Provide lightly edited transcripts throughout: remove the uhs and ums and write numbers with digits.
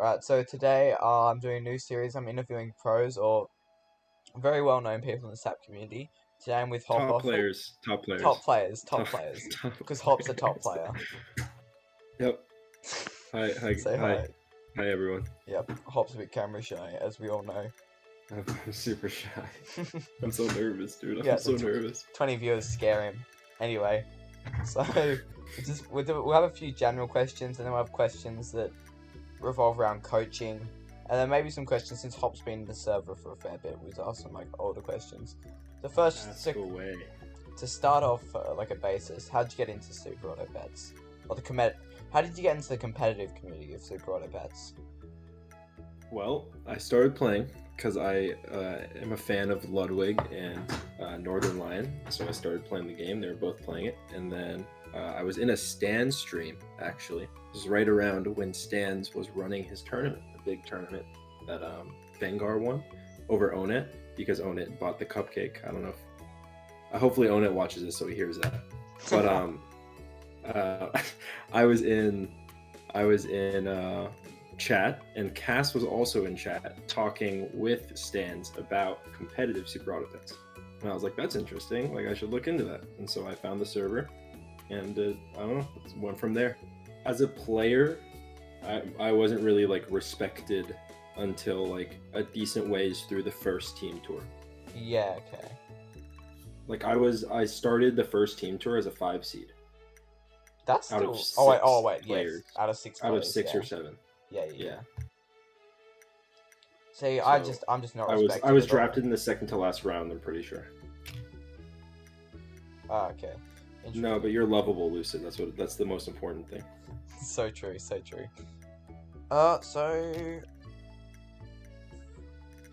Right, so today I'm doing a new series. I'm interviewing pros or very well-known people in the SAP community. Today I'm with Hop Top Off it. players, top Top players, players, top top, players. top Because Hop's a top players. player. Yep. Hi, hi, Say hi, hi. hi, everyone. Yep, Hop's a bit camera shy, as we all know. I'm super shy. I'm so nervous, dude. Yeah, I'm the so nervous. 20 viewers scare him. Anyway, so we'll have a few general questions, and then we'll have questions that revolve around coaching, and then maybe some questions since Hop's been in the server for a fair bit. We've asked some like older questions. The first, Ask away. to start off like a basis, how did you get into Super Auto Bets? Or how did you get into the competitive community of Super Auto Bets? Well, I started playing because I am a fan of Ludwig and Northern Lion, so I started playing the game. They were both playing it, and then I was in a Stan stream, actually. This was right around when Stans was running his tournament, the big tournament that Vengar won over Onet, because Onet bought the cupcake. I don't know if... hopefully Onet watches this so he hears that. But I was in chat, and Cass was also in chat talking with Stans about competitive Super Auto Bets. And I was like, that's interesting. Like, I should look into that. And so I found the server, and I don't know, it went from there. As a player, I wasn't really like respected until like a decent ways through the first team tour. Yeah, okay. Like I started the first team tour as a 5 seed. That's out still... of 6 oh wait, players. Yes. Out of 6 Out players, of 6 yeah. or 7. Yeah. See, So I'm just not respected. I was at all. drafted in the second to last round, I'm pretty sure. Ah, okay. No, but you're lovable, Lucid. That's the most important thing. So true, so true. So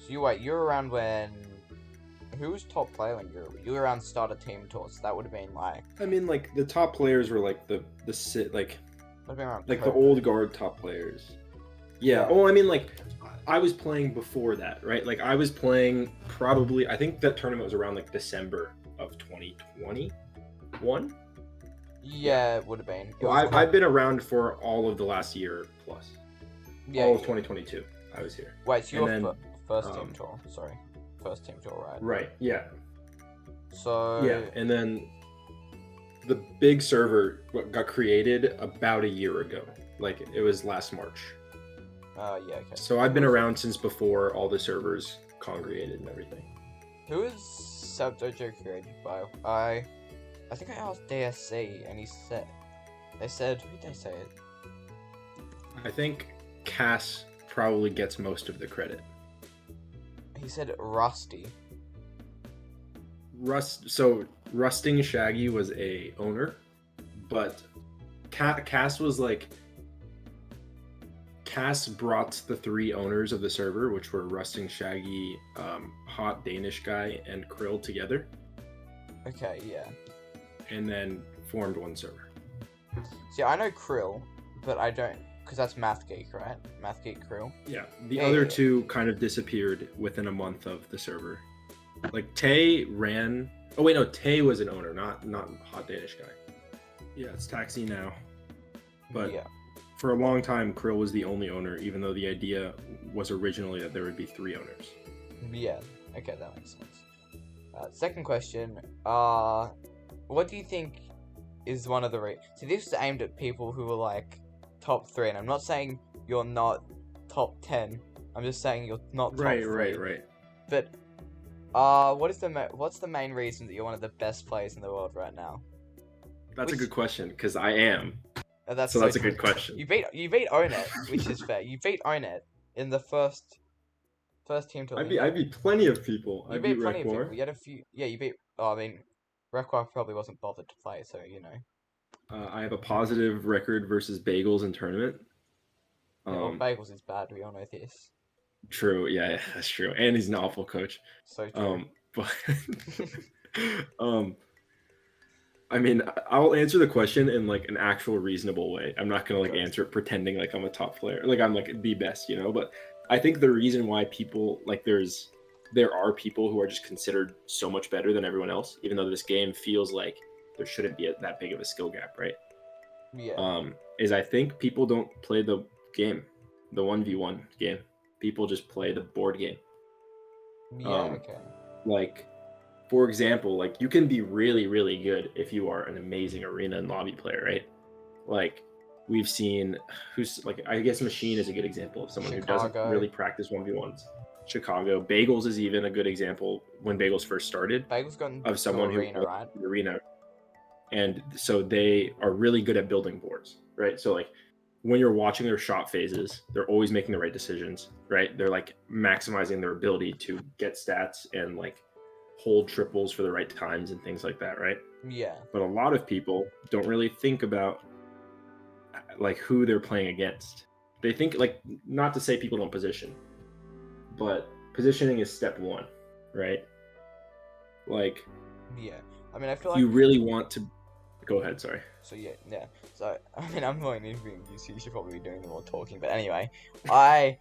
you were around when... Who was top player when you were around start of team tours? That would have been like... I mean, like, the top players were like the sit like Would have been around the COVID. old guard top players. Yeah. Oh, I mean, like, I was playing before that, right? Like, I was playing probably... I think that tournament was around like December of 2021. Yeah, it would have been. Well, I've been around for all of the last year plus. Yeah, all of 2022, I was here. Wait, so And your then, first team tour? Sorry, first team tour, right? Right. Yeah. So Yeah, and then the big server got created about a year ago. Like, it was last March. yeah, okay. So I've been around since before all the servers congregated and everything. Who is Sub Dojo created by? I think I asked DSC, and they said, who did they say it? I think Cass probably gets most of the credit. He said Rusty. So Rusting Shaggy was a owner, but Cass was like... Cass brought the 3 owners of the server, which were Rusting Shaggy, Hot Danish Guy, and Krill together. Okay, yeah. And then formed one server. See, I know Krill, but I don't, because that's Math Geek, right? Math Geek Krill. Yeah, the other 2 kind of disappeared within a month of the server. Like, Tay ran... Oh, wait, no, Tay was an owner, not Hot Danish Guy. Yeah, it's Taxi now. But yeah. For a long time, Krill was the only owner, even though the idea was originally that there would be 3 owners. Yeah, okay, that makes sense. Second question, what do you think is one of the... So this is aimed at people who are like top 3, and I'm not saying you're not top 10, I'm just saying you're not top 3. Right. But, what's the main reason that you're one of the best players in the world right now? That's a good question, because I am. That's a good question. You beat Onet, which is fair. You beat Onet in the first team tour. I beat plenty of people. You beat plenty of people. You had a few. Yeah, you beat... Oh, I mean, Rekwar probably wasn't bothered to play, so you know. I have a positive record versus Bagels in tournament. Well, Bagels is bad. We all know this. True. Yeah, that's true. And he's an awful coach. So true. But I mean, I'll answer the question in like an actual reasonable way. I'm not gonna like answer it pretending like I'm a top player, like I'm like the best, you know. But I think the reason why people like there are people who are just considered so much better than everyone else, even though this game feels like there shouldn't be that big of a skill gap, right? Yeah. Is I think people don't play the game. the 1v1 game. People just play the board game. Yeah, okay. Like, for example, like you can be really, really good if you are an amazing arena and lobby player, right? Like we've seen who's like, I guess Machine is a good example of someone who doesn't Chicago. really practice 1v1s. Chicago. Bagels is even a good example when Bagels first started Bagels gone of someone to who arena, right? arena. And so they are really good at building boards, right? So like when you're watching their shot phases, they're always making the right decisions, right? They're like maximizing their ability to get stats and like hold triples for the right times and things like that, right? Yeah. But a lot of people don't really think about like who they're playing against. They think, like, not to say people don't position, but positioning is step one, right? Like, Yeah. I mean, I feel like you really want to go ahead, sorry. So yeah. So I mean, I'm going interviewing you, so you should probably be doing the more talking. But anyway, I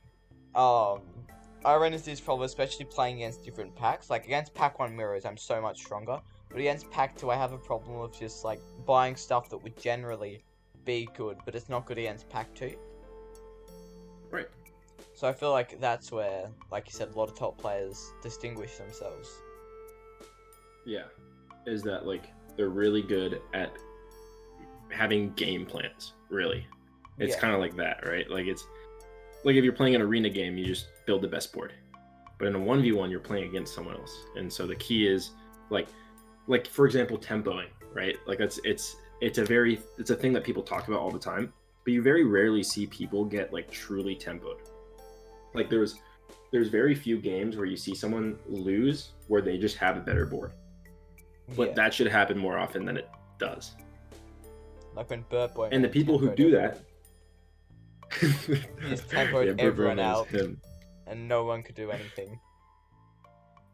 run into this problem, especially playing against different packs. Like against Pack 1 Mirrors, I'm so much stronger. But against Pack 2, I have a problem of just like buying stuff that would generally be good, but it's not good against Pack 2. Right. So I feel like that's where, like you said, a lot of top players distinguish themselves. Yeah. Is that like they're really good at having game plans, really. It's kind of like that, right? Like it's like if you're playing an arena game, you just build the best board. But in a 1v1, you're playing against someone else. And so the key is like for example, tempoing, right? Like it's a thing that people talk about all the time, but you very rarely see people get like truly tempoed. Like there's very few games where you see someone lose where they just have a better board. But that should happen more often than it does. Like when Burt Boy and the people who do that he's tempoed everyone out and no one could do anything.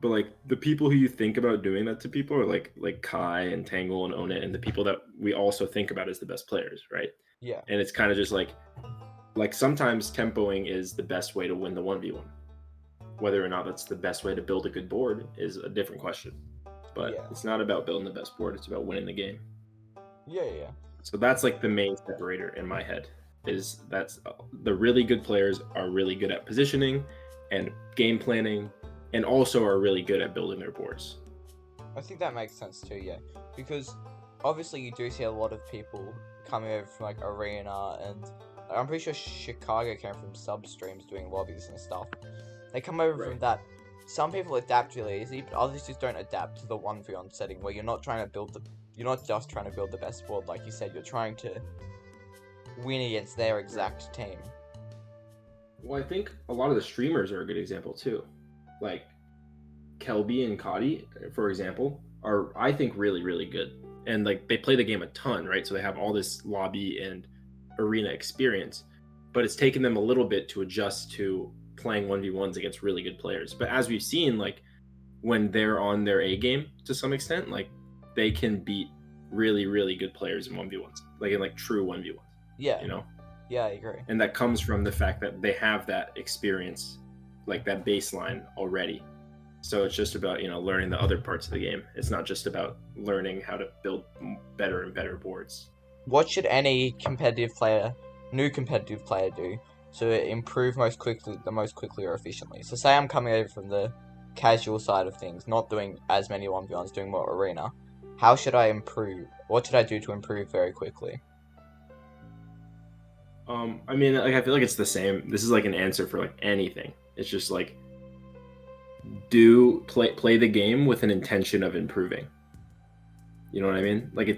But like the people who you think about doing that to people are like Kai and Tangle and Own It and the people that we also think about as the best players, right? Yeah. And it's kind of just like sometimes tempoing is the best way to win the 1v1. Whether or not that's the best way to build a good board is a different question. But it's not about building the best board, it's about winning the game. Yeah. So that's like the main separator in my head, is that's the really good players are really good at positioning and game planning and also are really good at building their boards. I think that makes sense too, yeah. Because obviously you do see a lot of people coming over from like Arena and I'm pretty sure Chicago came from sub streams doing lobbies and stuff. They come over from that. Some people adapt really easy, but others just don't adapt to the 1v1 setting where you're not trying to build you're not just trying to build the best board, like you said, you're trying to win against their exact team. Well, I think a lot of the streamers are a good example too. Like Kelby and Cody, for example, are I think really, really good. And like they play the game a ton, right? So they have all this lobby and arena experience, but it's taken them a little bit to adjust to playing 1v1s against really good players. But as we've seen, like when they're on their A game to some extent, like they can beat really, really good players in 1v1s, like in like true 1v1s. Yeah. You know? Yeah, I agree. And that comes from the fact that they have that experience, like that baseline already. So it's just about, learning the other parts of the game. It's not just about learning how to build better and better boards. What should any new competitive player do to improve the most quickly or efficiently? So say I'm coming over from the casual side of things, not doing as many 1v1s, doing more arena. How should I improve? What should I do to improve very quickly? I mean, like I feel like it's the same. This is like an answer for like anything. It's just like play the game with an intention of improving. You know what I mean? Like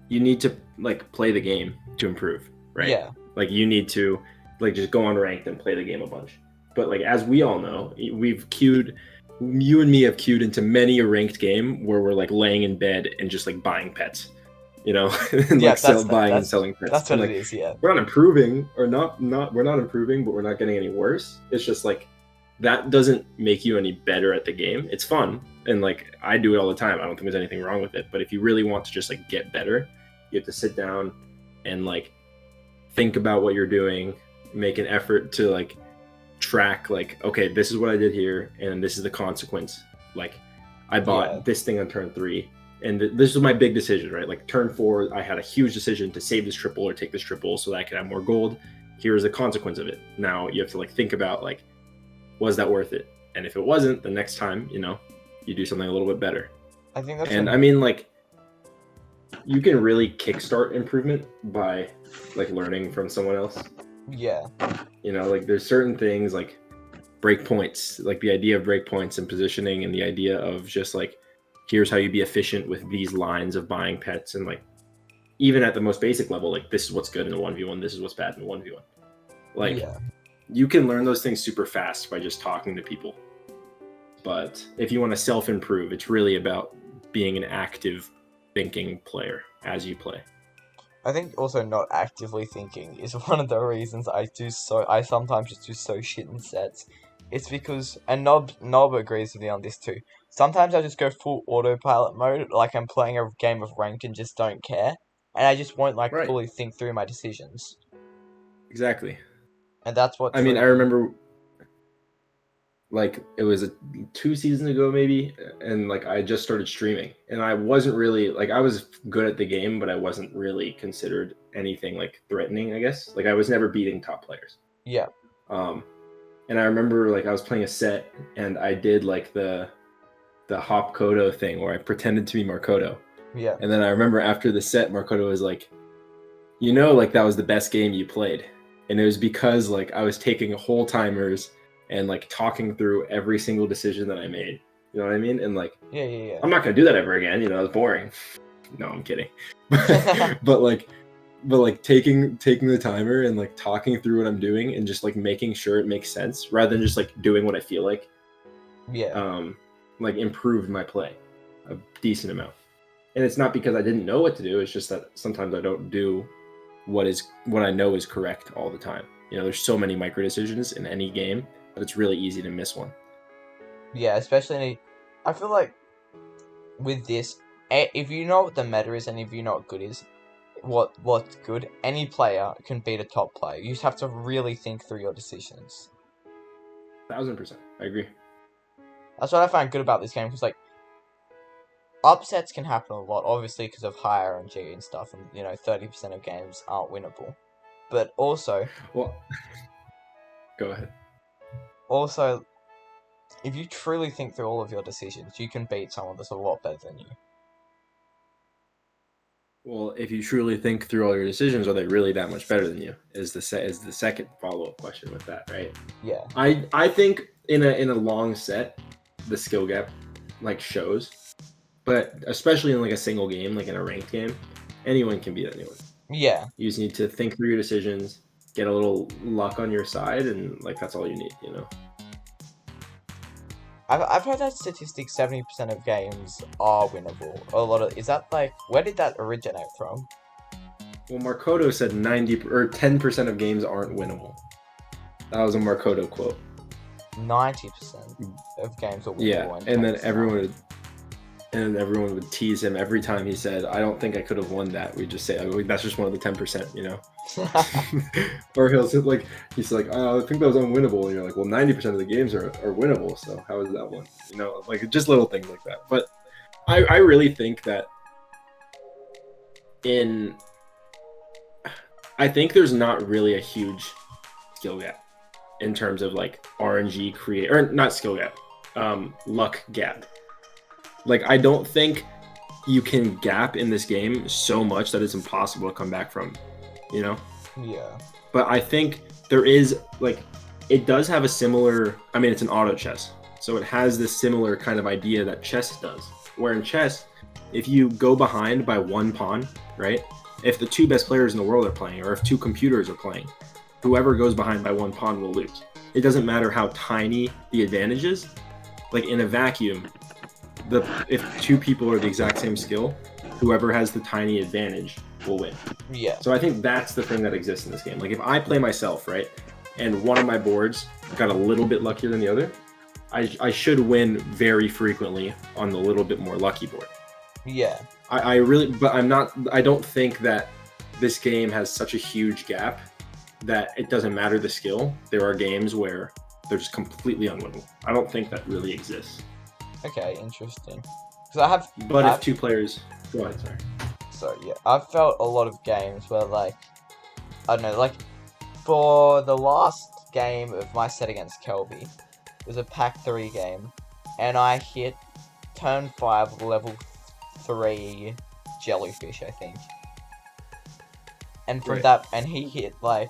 you need to like play the game to improve, right? Yeah. Like you need to like just go on ranked and play the game a bunch. But like as we all know, you and me have queued into many a ranked game where we're like laying in bed and just like buying pets, and buying and selling pets. That's what it is, yeah. We're not improving we're not improving, but we're not getting any worse. It's just like that doesn't make you any better at the game. It's fun, and like I do it all the time. I don't think there's anything wrong with it. But if you really want to just like get better, you have to sit down and like think about what you're doing, make an effort to like track like, okay, this is what I did here and this is the consequence. Like I bought this thing on turn 3 and this was my big decision, right? Like turn 4 I had a huge decision to save this triple or take this triple so that I could have more gold, here's the consequence of it. Now you have to like think about like, was that worth it? And if it wasn't, the next time, you know, you do something a little bit better. I think that's. And I mean, like, you can really kickstart improvement by like learning from someone else. Yeah. You know, like there's certain things like breakpoints, like the idea of breakpoints and positioning, and the idea of just like, here's how you be efficient with these lines of buying pets, and like even at the most basic level, like this is what's good in a 1v1, this is what's bad in a 1v1. Like you can learn those things super fast by just talking to people. But if you want to self-improve, it's really about being an active thinking player as you play. I think also not actively thinking is one of the reasons I sometimes just do so shit in sets. It's because, and Nob agrees with me on this too, sometimes I just go full autopilot mode, like I'm playing a game of ranked and just don't care, and I just won't like fully think through my decisions. Exactly. And that's what I mean, I remember like it was 2 seasons ago maybe, and like I just started streaming, and I wasn't really like, I was good at the game, but I wasn't really considered anything like threatening, I guess. Like I was never beating top players. Yeah. And I remember like I was playing a set, and I did like the Hop Kodo thing where I pretended to be Markoto. Yeah. And then I remember after the set, Markoto was like, you know, like that was the best game you played. And it was because like I was taking whole timers and like talking through every single decision that I made. You know what I mean? And like, yeah. I'm not gonna do that ever again. You know, it's boring. No, I'm kidding. but like taking the timer and like talking through what I'm doing and just like making sure it makes sense rather than just like doing what I feel like. Yeah. Like improved my play a decent amount. And it's not because I didn't know what to do. It's just that sometimes I don't do what I know is correct all the time. You know, there's so many micro decisions in any game, but it's really easy to miss one. Yeah, especially I feel like with this, if you know what the meta is and if you know what good is, what's good, any player can beat a top player. You just have to really think through your decisions. 1000%. I agree. That's what I find good about this game, because like upsets can happen a lot, obviously because of high RNG and stuff, and you know 30% of games aren't winnable. But also, well, go ahead. Also, if you truly think through all of your decisions, you can beat someone that's a lot better than you. Well, if you truly think through all your decisions, are they really that much better than you? Is the second follow-up question with that, right? Yeah. I think in a long set, the skill gap like shows, but especially in like a single game, like in a ranked game, anyone can beat anyone. Yeah. You just need to think through your decisions, get a little luck on your side, and like that's all you need, you know. I've heard that statistic 70% of games are winnable. A lot of is that like where did that originate from? Well, Markoto said 10% of games aren't winnable. That was a Markoto quote. 90% of games are winnable. Yeah, and then everyone would tease him every time he said, "I don't think I could have won that." We just say, "Oh, that's just one of the 10%," you know. Or he'll say like, he's like, "Oh, I think that was unwinnable," and you're like, "Well, 90% of the games are winnable, so how is that one?" You know, like just little things like that. But I really think that I think there's not really a huge skill gap in terms of like RNG or not skill gap, luck gap. Like I don't think you can gap in this game so much that it's impossible to come back from, you know? Yeah. But I think there is like, it does have a similar, I mean, it's an auto chess. So it has this similar kind of idea that chess does, where in chess, if you go behind by one pawn, right? If the two best players in the world are playing, or if two computers are playing, whoever goes behind by one pawn will lose. It doesn't matter how tiny the advantage is. Like in a vacuum, if two people are the exact same skill, whoever has the tiny advantage will win. Yeah. So I think that's the thing that exists in this game. Like if I play myself, right, and one of my boards got a little bit luckier than the other, I should win very frequently on the little bit more lucky board. Yeah. I don't think that this game has such a huge gap that it doesn't matter the skill. There are games where they're just completely unwinnable. I don't think that really exists. Okay, interesting. Because if two players, go ahead, sorry. So yeah, I've felt a lot of games where like, I don't know, like for the last game of my set against Kelby, it was a Pack 3 game, and I hit turn 5 level 3 jellyfish, I think. And from that, and he hit like,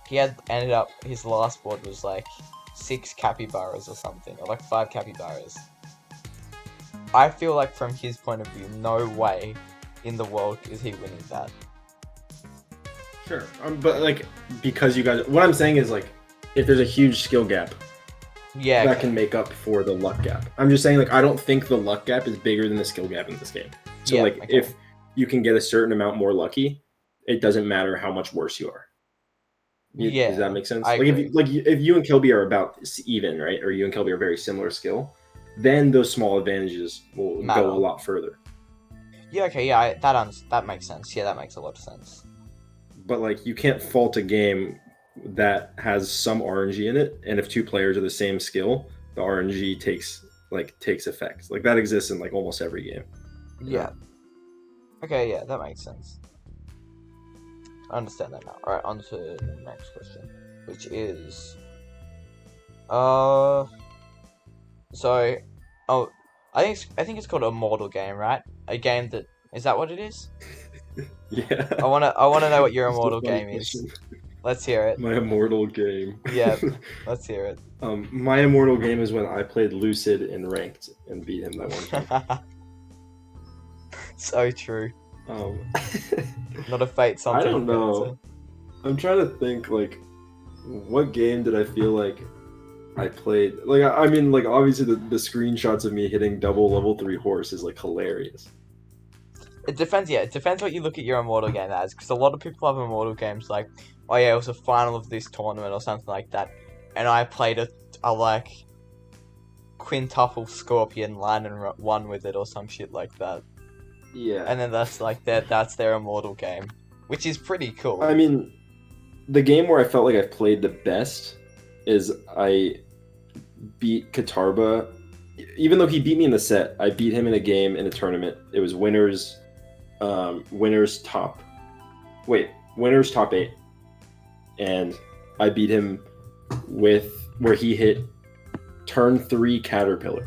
he had ended up, his last board was like 6 capybaras or something, or like 5 capybaras. I feel like from his point of view, no way in the world is he winning that. Sure, but like, because you guys, what I'm saying is like, if there's a huge skill gap, Yeah, that can make up for the luck gap. I'm just saying, like, I don't think the luck gap is bigger than the skill gap in this game. So Yeah, like, okay. if you can get a certain amount more lucky, it doesn't matter how much worse you are. Yeah, Does that make sense? I Like, agree. if you and Kelby are about even, right, or you and Kelby are very similar skill, then those small advantages will Matter. go a lot further. Yeah, okay, yeah, that makes sense. Yeah, that makes a lot of sense. But like, you can't fault a game that has some RNG in it, and if two players are the same skill, the RNG takes effect. Like, that exists in like almost every game. Yeah. Okay, yeah, that makes sense. I understand that now. Alright, on to the next question, which is so I think it's called a Immortal game, right? A game that is that what it is? Yeah. I wanna know what your That's a Immortal funny game question. is. Let's hear it. My immortal game. Yeah, let's hear it. My immortal game is when I played Lucid in ranked and beat him that one time. So true. Not a fate I something. don't know. I'm trying to think, like, what game did I feel like I played? Like, I mean, like, obviously the screenshots of me hitting double level 3 horse is like hilarious. It depends, yeah. It depends what you look at your Immortal game as, because a lot of people have Immortal games like, oh yeah, it was a final of this tournament or something like that, and I played a like quintuple Scorpion line and won with it or some shit like that. Yeah. And then that's like that's their Immortal game, which is pretty cool. I mean, the game where I felt like I've played the best is I beat Katarba. Even though he beat me in the set, I beat him in a game in a tournament. It was winners top 8, and I beat him with where he hit turn 3 Caterpillar.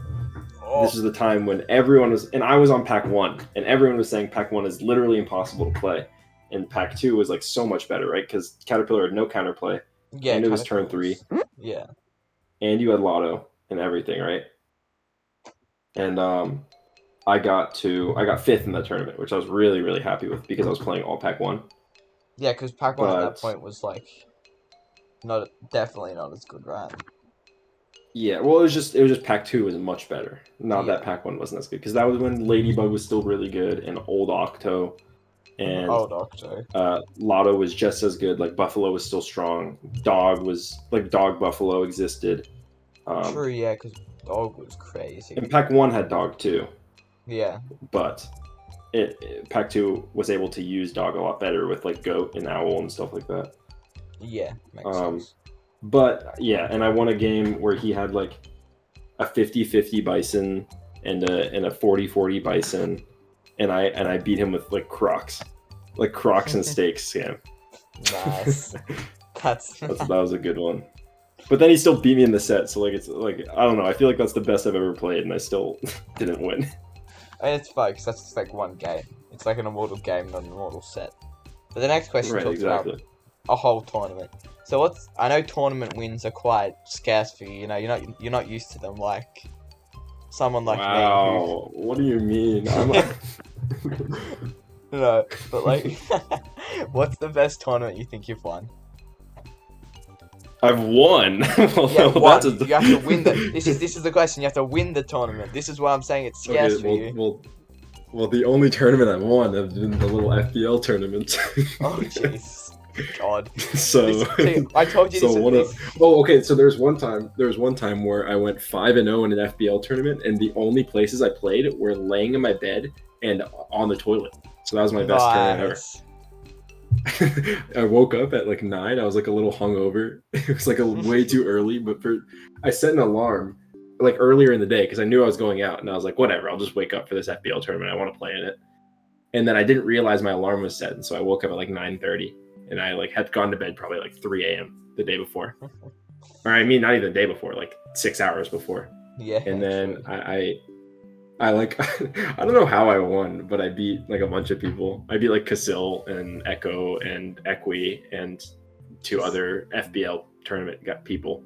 Oh. This is the time when everyone was, and I was on pack 1, and everyone was saying pack 1 is literally impossible to play, and pack 2 was like so much better, right? Because Caterpillar had no counterplay, Yeah, and it was turn 3. Yeah. And you had Lotto and everything, right? And I got 5th in that tournament, which I was really, really happy with because I was playing all pack 1. Yeah, because pack 1 at that point was like definitely not as good, right? Yeah, well, it was just pack 2 was much better. Not that pack 1 wasn't as good, because that was when Ladybug was still really good, and Old Octo, and Lotto was just as good. Like, Buffalo was still strong. Dog Buffalo existed. True, yeah, because Dog was crazy. And pack 1 had Dog too. Yeah. But pack 2 was able to use Dog a lot better with like Goat and Owl and stuff like that. Yeah, makes sense. But yeah, and I won a game where he had like a 50-50 Bison and a 40-40 Bison, and I beat him with like Crocs and Stakes scam. Nice. That was a good one. But then he still beat me in the set, so like, it's like, I don't know. I feel like that's the best I've ever played, and I still didn't win. And it's fun because that's just like one game. It's like an Immortal game, not an Immortal set. But the next question talks about a whole tournament. So I know tournament wins are quite scarce for you. You know, you're not used to them like someone like me. Wow, what do you mean? No, but like, what's the best tournament you think you've won? I've won. Won. You have to win this is the question. You have to win the tournament. This is why I'm saying it's scarce for you. Well, the only tournament I've won have been the little FBL tournaments. Oh jeez. God. So I told you this. Okay. So there was one time where I went 5-0 in an FBL tournament, and the only places I played were laying in my bed and on the toilet. So that was my best tournament ever. I woke up at like 9. I was like a little hungover. It was like way too early, but I set an alarm like earlier in the day because I knew I was going out, and I was like, whatever, I'll just wake up for this FBL tournament. I want to play in it. And then I didn't realize my alarm was set, and so I woke up at like 9:30, and I like had gone to bed probably like 3 a.m. the day before, or I mean not even the day before, like 6 hours before. Yeah, And then true. I like I don't know how I won, but I beat like a bunch of people. I beat like Casil and Echo and Equi and two other FBL tournament got people,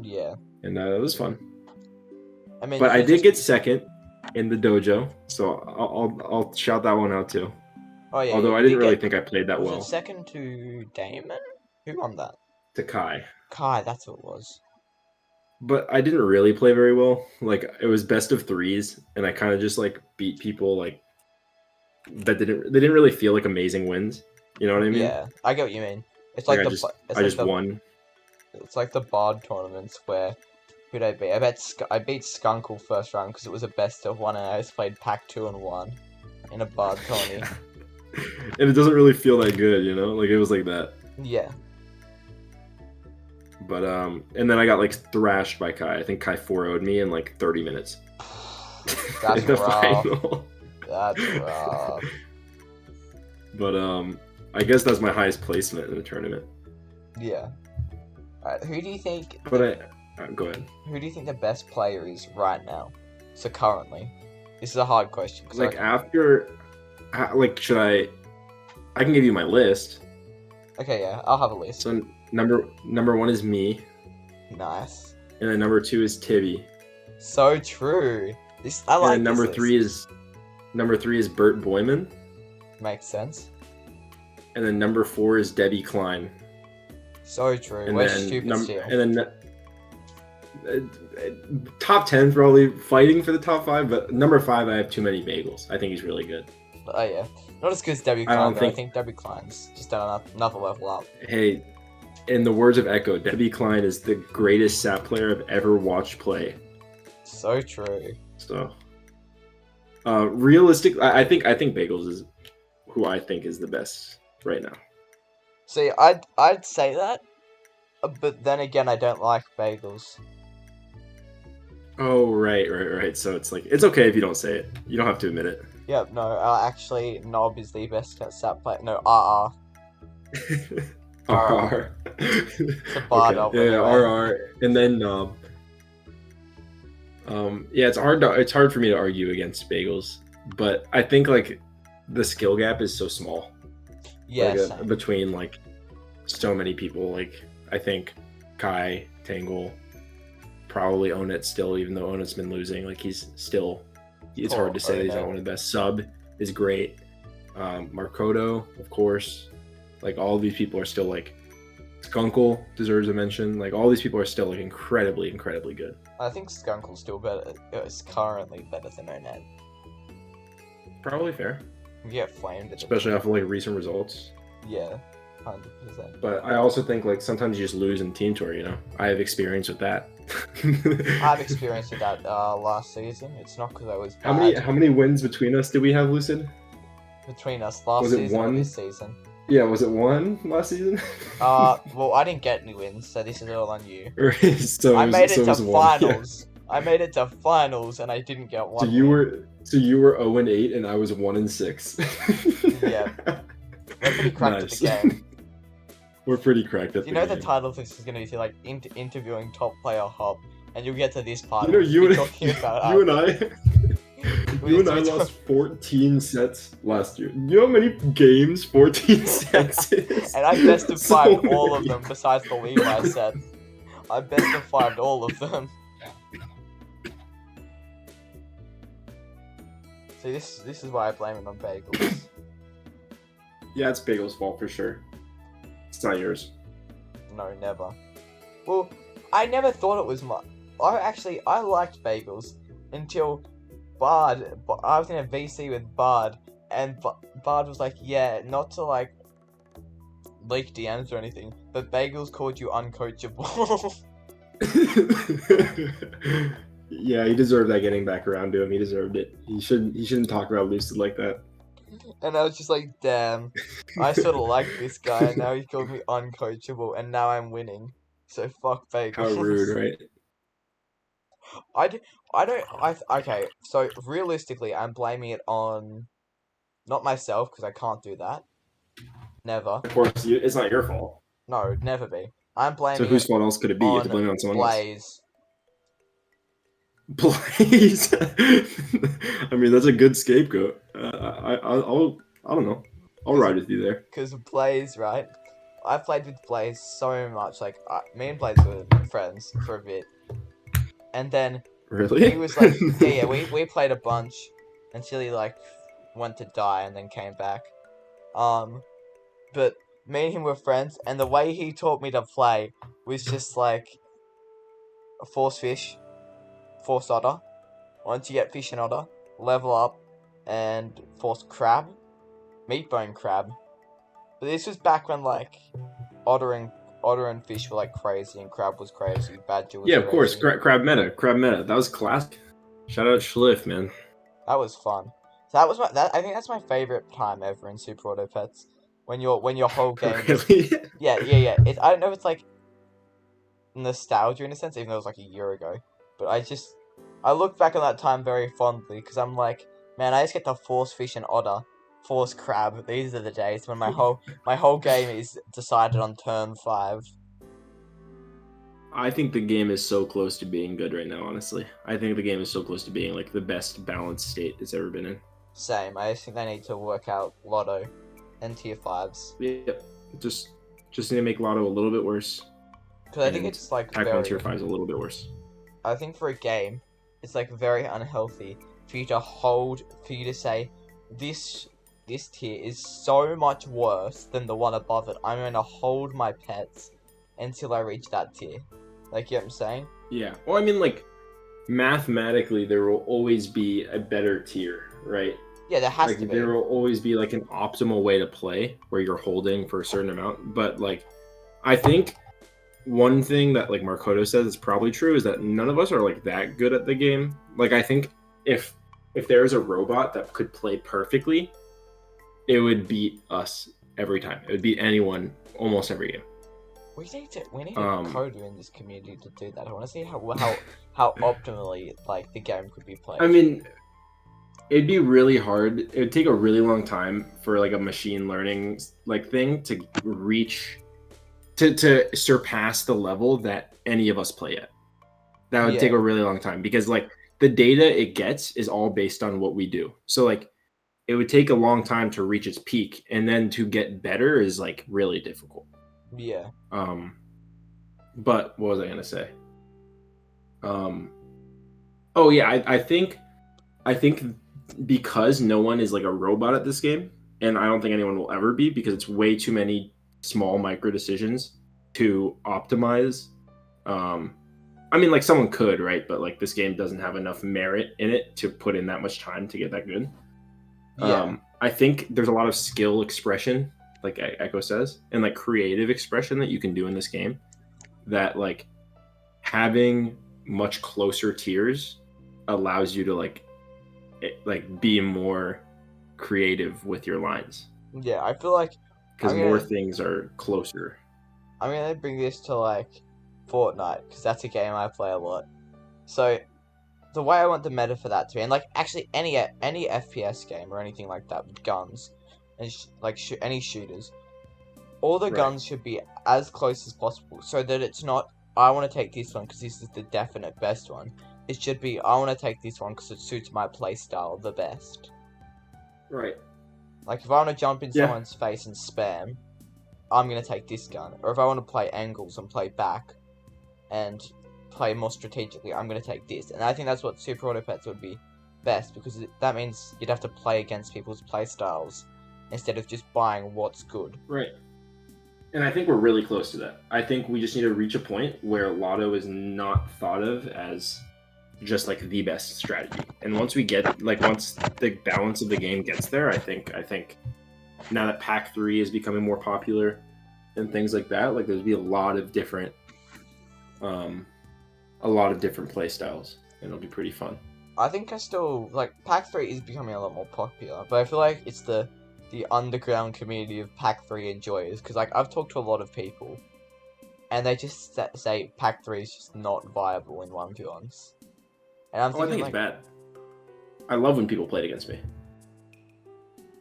Yeah. and it was fun. I mean, But I you did just. get second in the dojo, so I'll shout that one out too. Oh yeah, yeah. Although I You didn't did really get. think I played that Was it well. second to Damon? Who won that? To Kai. Kai. That's what it was. But I didn't really play very well. Like it was best of threes, and I kind of just like beat people like that didn't really feel like amazing wins. You know what I mean? Yeah, I get what you mean. It's Like like I just won. it's like the Bard tournaments where who'd I beat? I beat Skunkle first round because it was a best of one, and I just played Pack 2 and 1 in a Bard tourney. And it doesn't really feel that good, you know? Like it was like that. Yeah. But and then I got like thrashed by Kai. I think Kai 4-0'd me in like 30 minutes. That's in the rough. final. That's rough. But I guess that's my highest placement in the tournament. Yeah. Alright, who do you think? But go ahead. Who do you think the best player is right now? So currently, this is a hard question. Like after, like should I? I can give you my list. Okay, yeah, I'll have a list. So number one is me. Nice. And then number 2 is Tibby. So true. I like. And then number three is Bert Boyman. Makes sense. And then number 4 is Debbie Klein. So true. And Where's then Stupid Steel? and then top 10 probably fighting for the top 5, but number 5 I have Too Many Bagels. I think he's really good. Oh yeah, not as good as Debbie I Klein. don't I think- think Debbie Klein's just done another level up. Hey, in the words of Echo, Debbie Klein is the greatest sap player I've ever watched play. So true. So, realistic, I think Bagels is who I think is the best right now. See, I'd say that, but then again, I don't like bagels. Oh, right. So it's like, it's okay if you don't say it. You don't have to admit it. Yeah, no, actually, Nob is the best sap player. No, RR. RR. It's a Bard album. Yeah, anyway. RR. And then, yeah, it's hard for me to argue against Bagels, but I think like the skill gap is so small. Yeah, like, same. between like so many people. Like I think Kai, Tangle, probably Onit still, even though Onit's been losing. Like he's still, it's hard to say that he's not one of the best. Sub is great. Markoto, of course. Like all of these people are still like, Skunkle deserves a mention. Like all these people are still like incredibly good. I think Skunkle's still better. It's currently better than Onet. Probably fair, We get flamed. especially after like recent results. Yeah, 100%. But I also think like sometimes you just lose in team tour. You know, I have experience with that. I've experienced it that last season. It's not because I was How bad. many wins between us did we have, Lucid? Between us last Was it season or one? this season. Yeah, was it 1 last season? Well, I didn't get any wins, so this is all on you. So I made it to was 1. finals. I made it to finals, and I didn't get one. So you were 0-8, and I was 1-6. Yeah. We're pretty cracked Nice. at the game. We're pretty cracked at You the know game. the title of this is going to be like interviewing top player Hop, and you'll get to this part. You know, you and talking about you and I. We You and need I to lost 14 sets last year. You know how many games 14 sets is? And I best of So 5 all of many. them besides the Levi set. I best of 5 all of them. See, this is why I blame it on bagels. Yeah, it's Bagel's fault for sure. It's not yours. No, never. Well, I never thought it was my. I liked bagels until Bard. I was in a VC with Bard, and Bard was like, "Yeah, not to like leak DMs or anything, but bagels called you uncoachable." Yeah, he deserved that. Getting back around to him, he deserved it. He shouldn't talk about Lucid like that. And I was just like, "Damn, I sort of like this guy, and now he called me uncoachable, and now I'm winning. So fuck bagels." How rude, right? Okay, so realistically, I'm blaming it on not myself because I can't do that. Never. Of course, it's not your fault. No, it'd never be. I'm So blaming whose it fault else could it be? You have to on blame it on someone else. Blaze. Blaze. I mean, that's a good scapegoat. I don't know. I'll ride with you there. Because Blaze, right? I played with Blaze so much. Like, me and Blaze were friends for a bit. And then Really? he was like, yeah, we played a bunch until he, like, went to die and then came back. But me and him were friends, and the way he taught me to play was just like force fish, force otter. Once you get fish and otter, level up, and force crab, meat bone crab. But this was back when like otter and fish were like crazy, and crab was crazy, badger was Yeah, of course. crazy. Crab meta. Crab meta. That was classic. Shout out Schliff, man. That was fun. So that was I think that's my favorite time ever in Super Auto Pets. When your whole game is Really? yeah. I don't know if it's like nostalgia in a sense, even though it was like a year ago. But I look back on that time very fondly because I'm like, man, I just get to force fish and otter, force crab. These are the days when my whole game is decided on turn 5. I think the game is so close to being good right now, honestly. I think the game is so close to being like the best balanced state it's ever been in. Same. I just think they need to work out Lotto and tier 5s. Yep. Just need to make Lotto a little bit worse. Because I think it's like Pac-Man tier 5 is a little bit worse. I think for a game, it's like very unhealthy for you to say this tier is so much worse than the one above it. I'm going to hold my pets until I reach that tier. Like, you know what I'm saying? Yeah. Well, I mean, like, mathematically, there will always be a better tier, right? Yeah, there has like, to be. There will always be, like, an optimal way to play where you're holding for a certain amount. But, like, I think one thing that, like, Markoto says is probably true is that none of us are, like, that good at the game. Like, I think if there's a robot that could play perfectly, it would beat us every time. It would beat anyone almost every game. We need a coder in this community to do that. I want to see how optimally like the game could be played. I mean, it'd be really hard. It would take a really long time for like a machine learning like thing to reach to surpass the level that any of us play at. That would take a really long time because like the data it gets is all based on what we do. So like it would take a long time to reach its peak, and then to get better is like really difficult. Yeah. But what was I gonna say? Oh yeah, I think because no one is like a robot at this game, and I don't think anyone will ever be because it's way too many small micro decisions to optimize. I mean, like someone could, right? But like this game doesn't have enough merit in it to put in that much time to get that good. Yeah. I think there's a lot of skill expression, like Echo says, and like creative expression that you can do in this game that like having much closer tiers allows you to like be more creative with your lines. Yeah, I feel like because more things are closer. I'm gonna bring this to like Fortnite because that's a game I play a lot. So the way I want the meta for that to be, and like actually any FPS game or anything like that with guns and any shooters, all the guns should be as close as possible so that it's not I want to take this one because this is the definite best one. It should be I want to take this one because it suits my playstyle the best. Right. Like if I want to jump in someone's face and spam, I'm gonna take this gun. Or if I want to play angles and play back and play more strategically, I'm gonna take this. And I think that's what Super Auto Pets would be best because that means you'd have to play against people's playstyles instead of just buying what's good. Right. And I think we're really close to that. I think we just need to reach a point where Lotto is not thought of as just like the best strategy. And once we get once the balance of the game gets there, I think now that Pack 3 is becoming more popular and things like that, like there's be a lot of different play styles, and it'll be pretty fun. I think I still Pack 3 is becoming a lot more popular, but I feel like it's the underground community of Pack 3 enjoyers, because I've talked to a lot of people and they just say Pack 3 is just not viable in 1v1s. And I'm thinking, I think it's bad. I love when people played against me.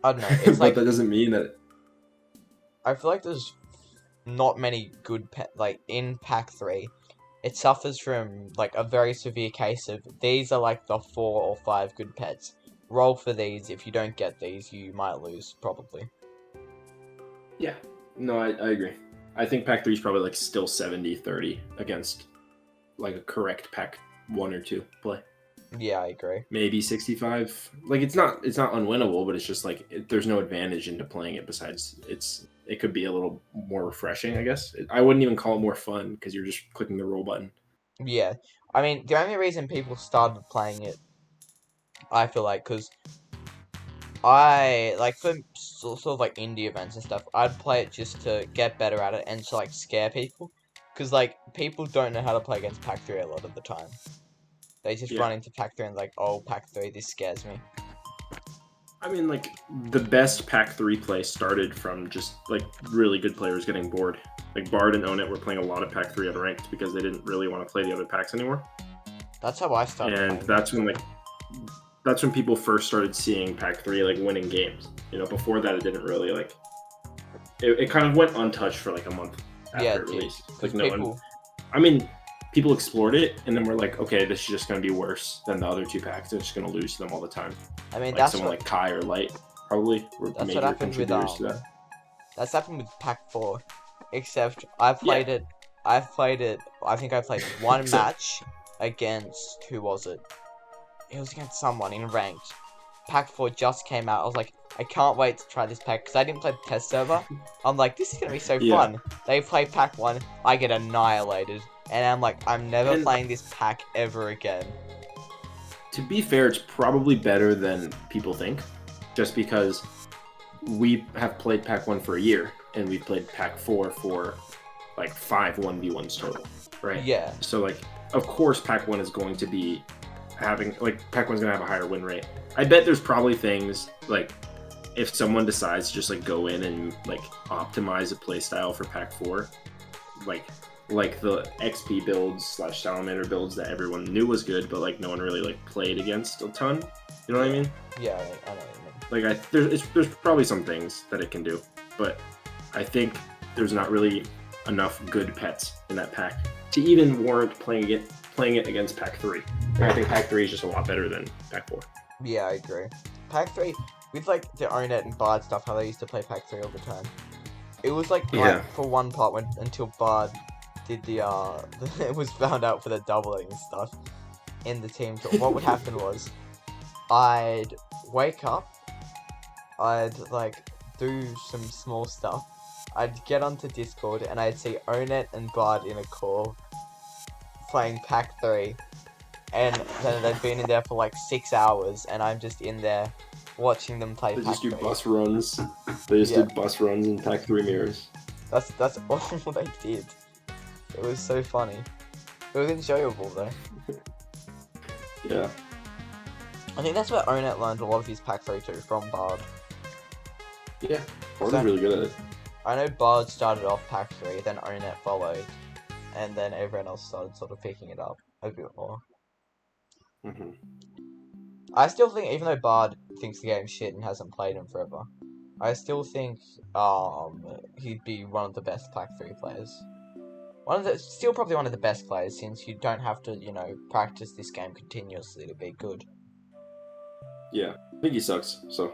I don't know. It's but that doesn't mean that. I feel like there's not many good like in Pack 3. It suffers from like a very severe case of these are like the 4 or 5 good pets. Roll for these. If you don't get these, you might lose probably. Yeah. No, I agree. I think Pack 3 is probably like still 70-30 against like a correct Pack 1 or 2 play. Yeah, I agree. Maybe 65. Like it's not unwinnable, but it's just like there's no advantage into playing it besides it could be a little more refreshing, I guess. I wouldn't even call it more fun because you're just clicking the roll button. Yeah, I mean the only reason people started playing it, I feel like, because I like for sort of like indie events and stuff, I'd play it just to get better at it and to like scare people, because like people don't know how to play against Pack 3 a lot of the time. They just run into Pack 3 and like, oh, Pack 3, this scares me. I mean, like, the best Pack 3 play started from just, like, really good players getting bored. Like, Bard and Onet were playing a lot of Pack 3 unranked because they didn't really want to play the other packs anymore. That's how I started. And that's when people first started seeing Pack 3, like, winning games. You know, before that, it didn't really, like... It kind of went untouched for, like, a month after it released. Like, no one... I mean... People explored it, and then we're like, okay, this is just going to be worse than the other 2 packs. They're just going to lose to them all the time. I mean, like that's someone like Kai or Light, probably, were that's major what happened with contributors to that. That's happened with Pack 4, except I played it. I think I played one match against who was it? It was against someone in ranked. Pack 4 just came out. I was like, I can't wait to try this pack because I didn't play the test server. I'm like, this is gonna be so fun. They play Pack 1, I get annihilated. And I'm like, I'm never playing this pack ever again. To be fair, it's probably better than people think. Just because we have played Pack 1 for a year, and we've played Pack 4 for like 5 1v1s total, right? Yeah. So, like, of course Pack 1 is going to be having, like, Pack 1's going to have a higher win rate. I bet there's probably things, like, if someone decides to just, like, go in and, like, optimize a playstyle for Pack 4, like the XP builds / Salamander builds that everyone knew was good, but like no one really like played against a ton. You know what I mean? Yeah, I know what you mean. Like there's probably some things that it can do, but I think there's not really enough good pets in that pack to even warrant playing it against Pack 3. And I think Pack 3 is just a lot better than Pack 4. Yeah, I agree. Pack 3 with like the Onet and Bard stuff, how they used to play Pack 3 all the time. It was like for one part until Bard did the it was found out for the doubling and stuff in the team tour. What would happen was I'd wake up, I'd like do some small stuff, I'd get onto Discord and I'd see Onet and Bard in a call playing Pack 3, and then they'd been in there for like 6 hours and I'm just in there watching them play Pack 3. They just do bus runs. They just did bus runs in Pack 3 mirrors. That's all they did. It was so funny. It was enjoyable though. Yeah. I think that's where Onet learned a lot of his Pack 3 too, from Bard. Yeah, Bard is really good at it. I know Bard started off Pack 3, then Onet followed, and then everyone else started sort of picking it up a bit more. Mm-hmm. I still think, even though Bard thinks the game's shit and hasn't played him forever, I still think he'd be one of the best Pack 3 players. Still probably one of the best players, since you don't have to, practice this game continuously to be good. Yeah, I think he sucks, so.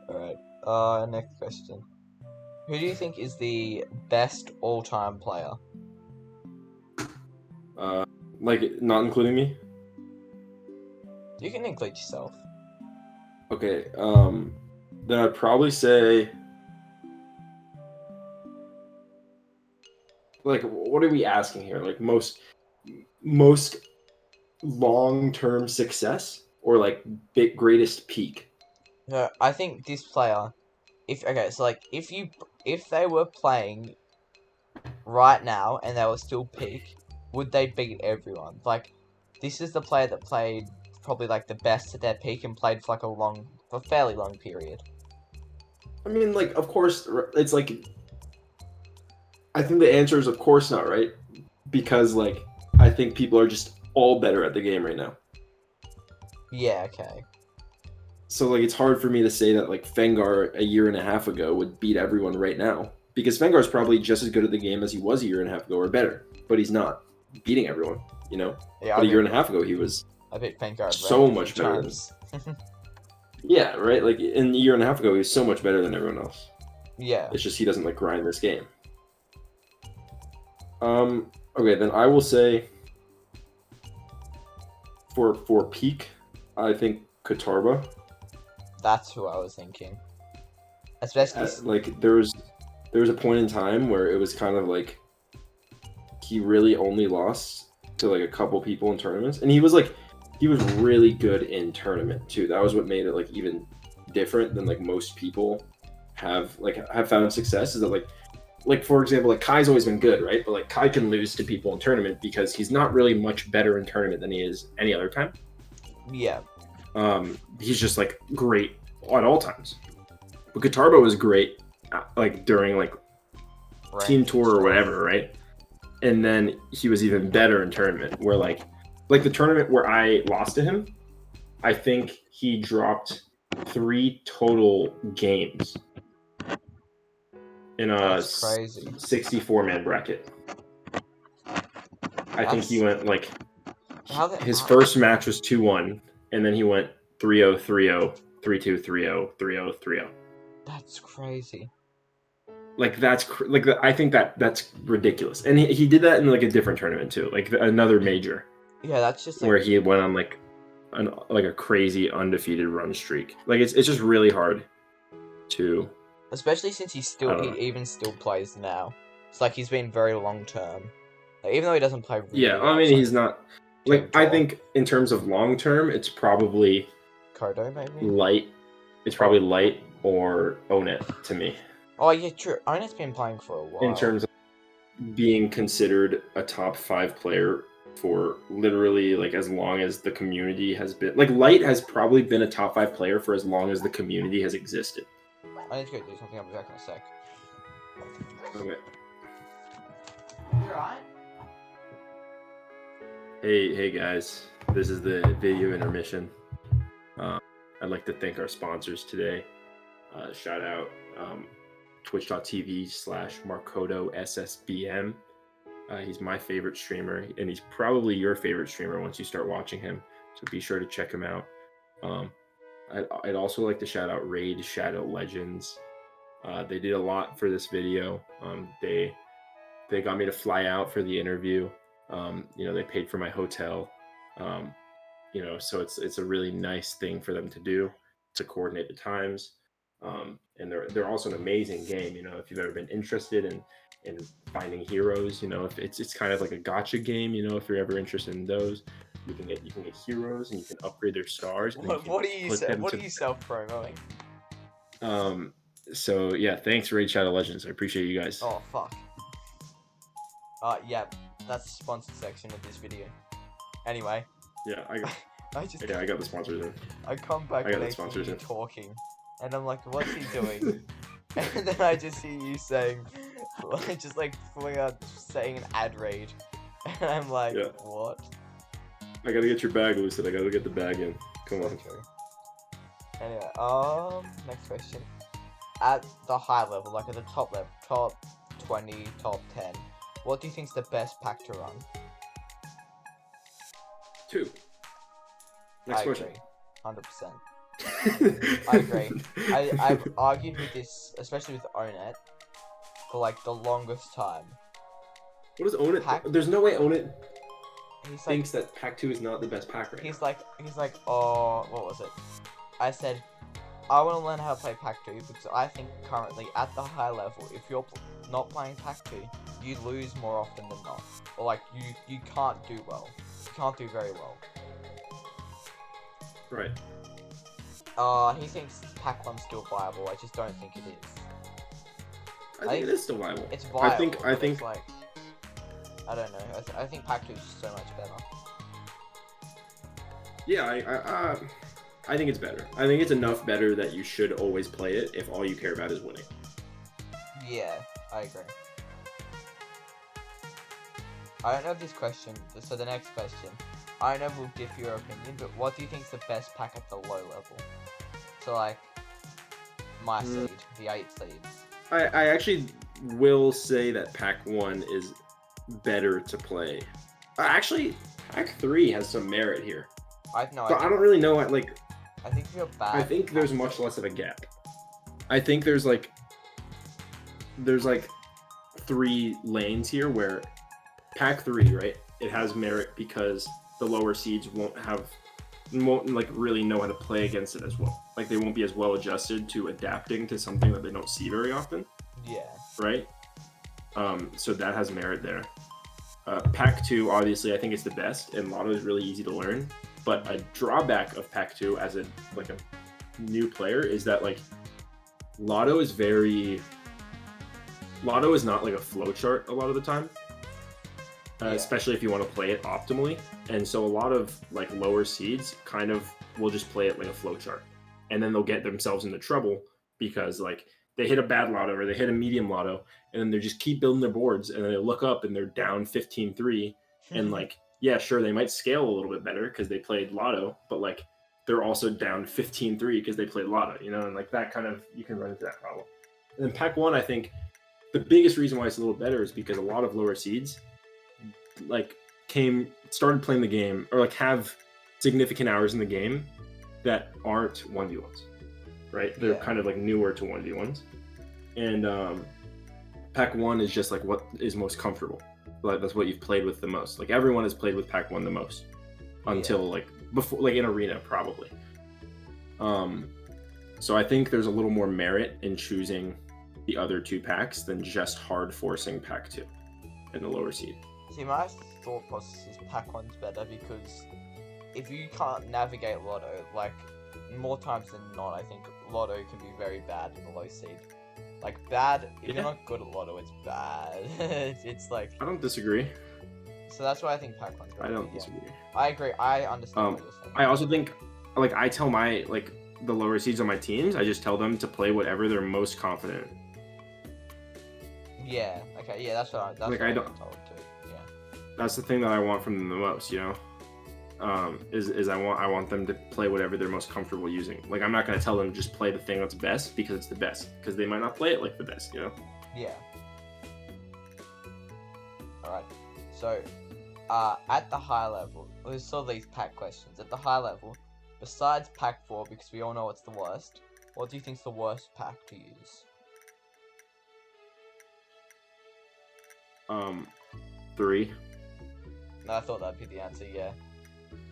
Alright, next question. Who do you think is the best all-time player? Like, not including me? You can include yourself. Okay, then I'd probably say... Like, what are we asking here? Like, most long-term success? Or, like, greatest peak? No, I think this player... If they were playing right now and they were still peak, would they beat everyone? Like, this is the player that played probably, like, the best at their peak and played for, like, a fairly long period. I mean, like, of course, it's like... I think the answer is of course not, right? Because, like, I think people are just all better at the game right now. Yeah, okay. So like it's hard for me to say that like Fengar a year and a half ago would beat everyone right now because Fengar's probably just as good at the game as he was a year and a half ago or better, but he's not beating everyone, you know. Yeah, But a year and a half ago he was I beat Fengar so a few much better times. yeah, right. Like in a year and a half ago he was so much better than everyone else. Yeah. It's just he doesn't like grind this game. Okay, then I will say for peak, I think Katarba. That's who I was thinking. Especially Like there was a point in time where it was kind of like he really only lost to like a couple people in tournaments, and he was really good in tournament too. That was what made it like even different than like most people have found success. Is that like for example, like Kai's always been good, right? But like Kai can lose to people in tournament because he's not really much better in tournament than he is any other time. yeah. He's just like great at all times. But Katarba was great like during like team tour or whatever, right? And then he was even better in tournament where like the tournament where I lost to him, I think he dropped 3 total games in a 64-man bracket. I think he went like his first match was 2-1 and then he went 3-0, 3-0, 3-2, 3-0, 3-0, 3-0. That's crazy. Like that's like I think that's ridiculous, and he did that in like a different tournament too, like another major. Yeah, that's just like... where he went on like a crazy undefeated run streak. Like it's just really hard to, especially since he even still plays now. It's like he's been very long term. Like, even though he doesn't play really well, I mean he's not like I think in terms of long term, it's probably Kodo maybe light. It's probably light or Onet to me. Oh yeah, true. Onet's been playing for a while. In terms of being considered a top 5 player for literally like as long as the community has been. Like Light has probably been a top 5 player for as long as the community has existed. I need to go do something. I'll be back in a sec. Okay. You alright? Hey guys, this is the video intermission. I'd like to thank our sponsors today. Shout out twitch.tv/Markoto SSBM. He's my favorite streamer, and he's probably your favorite streamer once you start watching him. So be sure to check him out. I'd also like to shout out Raid Shadow Legends. They did a lot for this video. They got me to fly out for the interview. They paid for my hotel. So it's a really nice thing for them to do to coordinate the times. And they're also an amazing game. If you've ever been interested in finding heroes, if it's kind of like a gacha game. If you're ever interested in those, you can get heroes and you can upgrade their stars. What are you self-promoting? So yeah, thanks Raid Shadow Legends. I appreciate you guys. Oh fuck. Yeah, that's the sponsored section of this video. Anyway. Yeah, I got the sponsors in. I come back and I see you talking, and I'm like, what's he doing? And then I just see you saying, just like pulling out, saying an ad raid, and I'm like, what? I gotta get your bag, Lucid. I gotta get the bag in. Come on. Okay. Anyway, next question. At the high level, like at the top level, top 20, top 10, what do you think's the best pack to run? 2. Next question. Agree. 100%. I agree. I've argued with this, especially with Onet, for like the longest time. What is Onet? There's no way Onet thinks that Pack 2 is not the best pack right now. He's like, oh, what was it? I said, I want to learn how to play Pack 2 because I think currently at the high level, if you're not playing Pack 2, you lose more often than not. Or like, you can't do well. You can't do very well. Right. He thinks Pack 1's still viable. I just don't think it is. I think it is still viable. It's viable. I think it's like, I don't know. I think Pack 2 is so much better. Yeah, I think it's better. I think it's enough better that you should always play it if all you care about is winning. Yeah, I agree. I don't know if this question, so the next question, I don't know if we'll differ your opinion, but what do you think is the best pack at the low level? to like my seed, the 8 seeds. I actually will say that Pack 1 is better to play. Actually, Pack 3 has some merit here. I don't really know what, like, I think if you're bad. I think there's much less of a gap. I think there's like 3 lanes here where Pack 3, right? It has merit because the lower seeds won't like really know how to play against it as well. Like they won't be as well adjusted to adapting to something that they don't see very often. Yeah. Right? So that has merit there. Pack 2, obviously, I think it's the best, and Lotto is really easy to learn. But a drawback of Pack 2 as a new player is that like Lotto is not like a flowchart a lot of the time. Especially if you want to play it optimally. And so a lot of like lower seeds kind of will just play it like a flowchart. And then they'll get themselves into trouble because like they hit a bad lotto or they hit a medium lotto and then they just keep building their boards and then they look up and they're down 15-3 and like, yeah, sure, they might scale a little bit better because they played lotto, but like they're also down 15-3 because they played lotto, you know, and like that kind of, you can run into that problem. And then Pack 1, I think the biggest reason why it's a little better is because a lot of lower seeds like started playing the game or like have significant hours in the game that aren't 1v1s, right? They're kind of like newer to 1v1s. And Pack 1 is just like what is most comfortable. Like that's what you've played with the most. Like everyone has played with Pack 1 the most until like before, like in arena probably. So I think there's a little more merit in choosing the other 2 packs than just hard forcing Pack 2 in the lower seed. See, my thought process is Pack 1's better because if you can't navigate Lotto, like, more times than not, I think Lotto can be very bad in the low seed. Like, bad, if you're not good at Lotto, it's bad. It's like... I don't disagree. So that's why I think Pack 1's better. I don't disagree. I agree, I understand what you're saying. I also think, like, I tell my, like, the lower seeds on my teams, I just tell them to play whatever they're most confident in. Yeah, okay, yeah, that's what I'm told too. That's the thing that I want from them the most, you know. Is I want them to play whatever they're most comfortable using. Like I'm not gonna tell them to just play the thing that's best because it's the best, because they might not play it like the best, you know. Yeah. All right. So, at the high level, we saw these pack questions. At the high level, besides Pack 4, because we all know it's the worst, what do you think's the worst pack to use? 3. No, I thought that'd be the answer, yeah.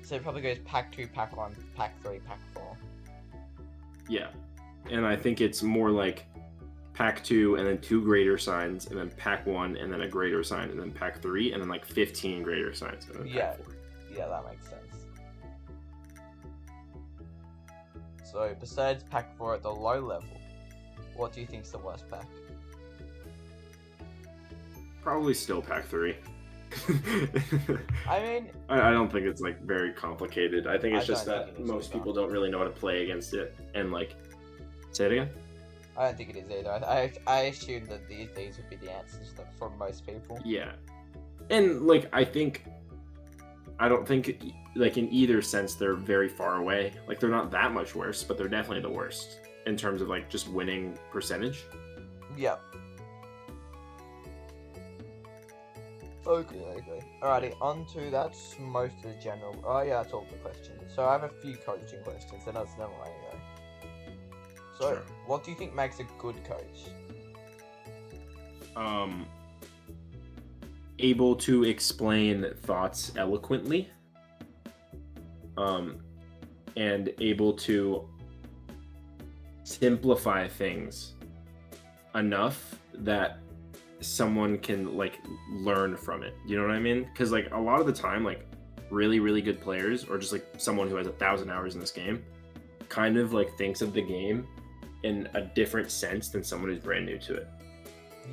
So it probably goes Pack 2, Pack 1, Pack 3, Pack 4. Yeah. And I think it's more like Pack 2 and then 2 greater signs, and then Pack 1 and then a greater sign, and then Pack 3 and then like 15 greater signs, and then Pack 4. Yeah, that makes sense. So besides Pack 4 at the low level, what do you think's the worst pack? Probably still Pack 3. I mean, I don't think it's like very complicated. I think it's just that most people don't really know how to play against it. And like, say it again. I don't think it is either. I assume that these would be the answers for most people. Yeah, and like I don't think like in either sense they're very far away. Like they're not that much worse, but they're definitely the worst in terms of like just winning percentage. Yeah. Okay. Alrighty, on to that's most of the general. Oh yeah, that's all the questions. So I have a few coaching questions, and that's never mind anyway. So, sure. What do you think makes a good coach? Able to explain thoughts eloquently. And able to simplify things enough that someone can like learn from it, you know what I mean? Because like a lot of the time, like really really good players or just like someone who has 1,000 hours in this game kind of like thinks of the game in a different sense than someone who's brand new to it.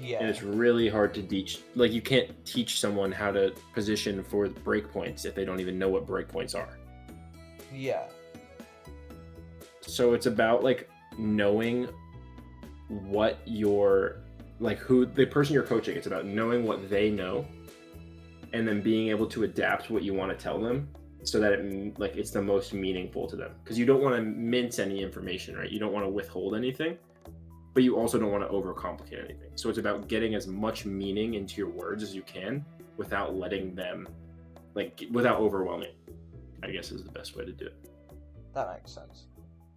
Yeah, and it's really hard to teach. Like you can't teach someone how to position for breakpoints if they don't even know what breakpoints are. Yeah, so it's about like knowing what your like who the person you're coaching, it's about knowing what they know and then being able to adapt what you want to tell them so that it's the most meaningful to them, because you don't want to mince any information, right? You don't want to withhold anything, but you also don't want to overcomplicate anything. So it's about getting as much meaning into your words as you can without letting them, without overwhelming, I guess, is the best way to do it. That makes sense.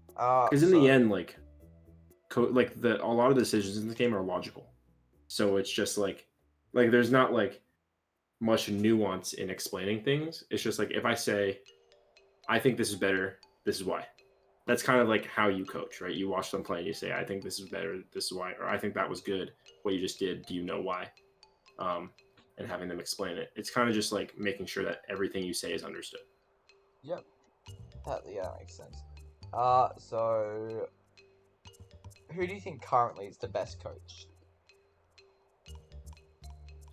Because in the end, a lot of the decisions in the game are logical. So it's just there's not much nuance in explaining things. It's just if I say, I think this is better, this is why. That's kind of how you coach, right? You watch them play and you say, I think this is better, this is why, or I think that was good, what you just did, do you know why? And having them explain it. It's kind of just making sure that everything you say is understood. Yep. That makes sense. So who do you think currently is the best coach?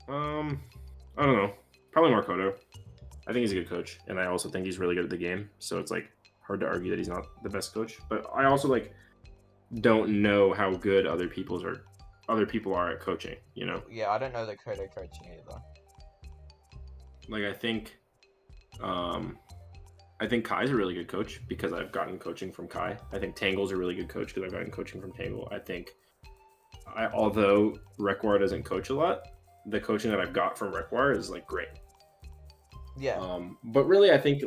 I don't know. Probably Markoto. I think he's a good coach, and I also think he's really good at the game. So it's hard to argue that he's not the best coach. But I also don't know how good other people are at coaching. You know? Yeah, I don't know the Kodo coaching either. I think Kai's a really good coach because I've gotten coaching from Kai. I think Tangle's a really good coach because I've gotten coaching from Tangle. I think, although Rekwar doesn't coach a lot, the coaching that I've got from Rekwar is great. Yeah. But really, I think